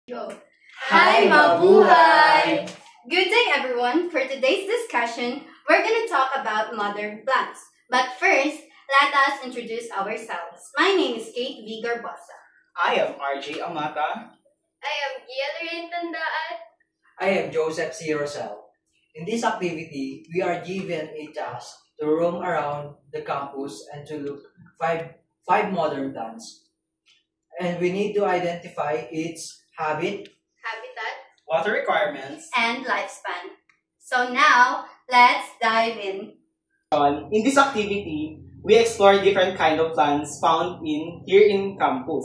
Go. Hi, mabuhay! Good day, everyone. For today's discussion, we're going to talk about modern plants. But first, let us introduce ourselves. My name is Kate V. Garbosa. I am RJ Amata. I am Gia Tandaan. I am Joseph C. Rosell. In this activity, we are given a task to roam around the campus and to look five modern plants. And we need to identify its habit. Habitat. Water requirements. And lifespan. So now, let's dive in. In this activity, we explore different kind of plants found here in campus.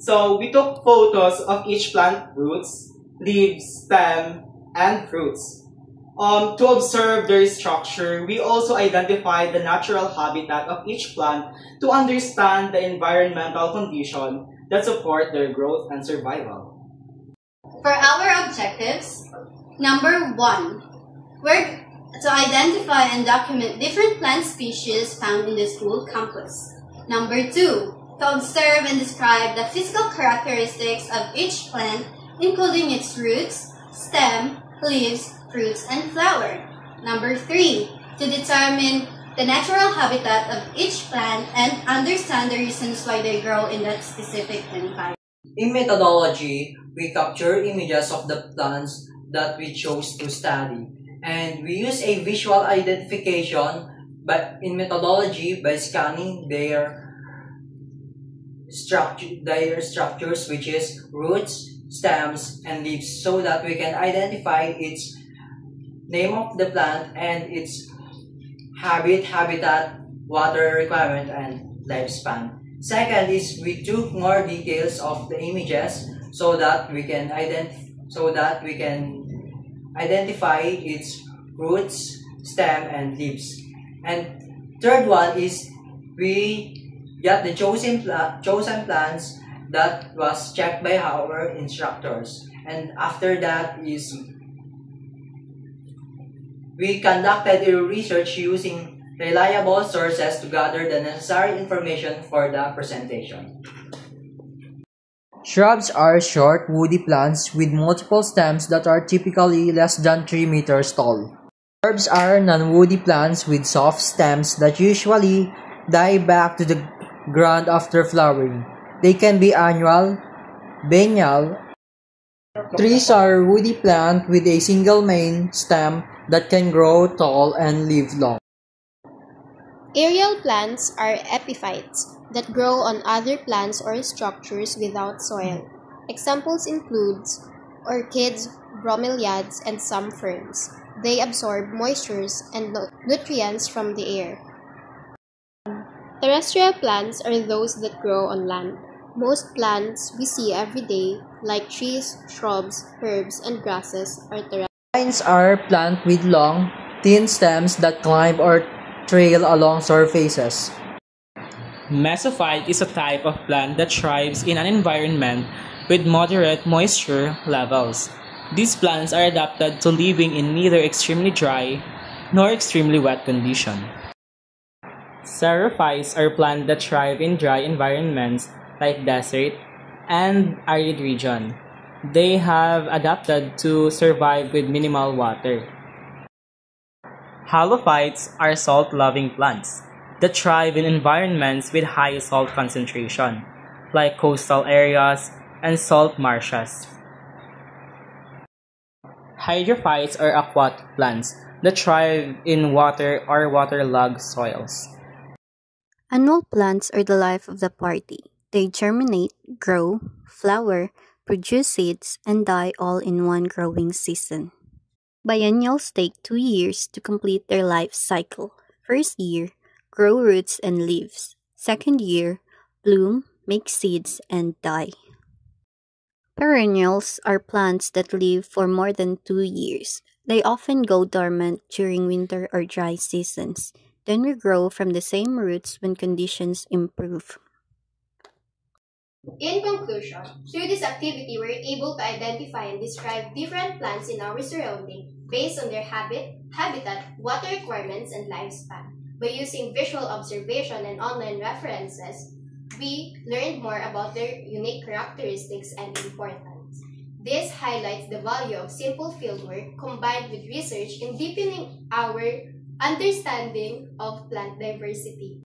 So we took photos of each plant roots, leaves, stem, and fruits. To observe their structure, we also identified the natural habitat of each plant to understand the environmental condition that support their growth and survival. For our objectives, number 1, we're to identify and document different plant species found in the school campus. Number 2, to observe and describe the physical characteristics of each plant, including its roots, stem, leaves, fruits, and flower. Number 3, to determine the natural habitat of each plant and understand the reasons why they grow in that specific environment. In methodology, we capture images of the plants that we chose to study, and we use a visual identification in methodology by scanning their structures, which is roots, stems, and leaves, so that we can identify its name of the plant and its habitat, water requirement, and lifespan. Second is we took more details of the images so that we can identify its roots, stem, and leaves. And third one is we got the chosen plants that was checked by our instructors. And after that is we conducted a research using reliable sources to gather the necessary information for the presentation. Shrubs are short, woody plants with multiple stems that are typically less than 3 meters tall. Herbs are non-woody plants with soft stems that usually die back to the ground after flowering. They can be annual, biennial. Trees are woody plants with a single main stem that can grow tall and live long. Aerial plants are epiphytes that grow on other plants or structures without soil. Examples include orchids, bromeliads, and some ferns. They absorb moistures and nutrients from the air. Terrestrial plants are those that grow on land. Most plants we see every day, like trees, shrubs, herbs, and grasses, are terrestrial. Vines are plants with long, thin stems that climb or trail along surfaces. Mesophyte is a type of plant that thrives in an environment with moderate moisture levels. These plants are adapted to living in neither extremely dry nor extremely wet condition. Xerophytes are plants that thrive in dry environments like desert and arid region. They have adapted to survive with minimal water. Halophytes are salt-loving plants that thrive in environments with high salt concentration, like coastal areas and salt marshes. Hydrophytes are aquatic plants that thrive in water or waterlogged soils. Annual plants are the life of the party. They germinate, grow, flower, produce seeds, and die all in one growing season. Biennials take 2 years to complete their life cycle. First year, grow roots and leaves. Second year, bloom, make seeds, and die. Perennials are plants that live for more than 2 years. They often go dormant during winter or dry seasons, then regrow from the same roots when conditions improve. In conclusion, through this activity, we're able to identify and describe different plants in our surrounding based on their habitat, water requirements, and lifespan. By using visual observation and online references, we learned more about their unique characteristics and importance. This highlights the value of simple fieldwork combined with research in deepening our understanding of plant diversity.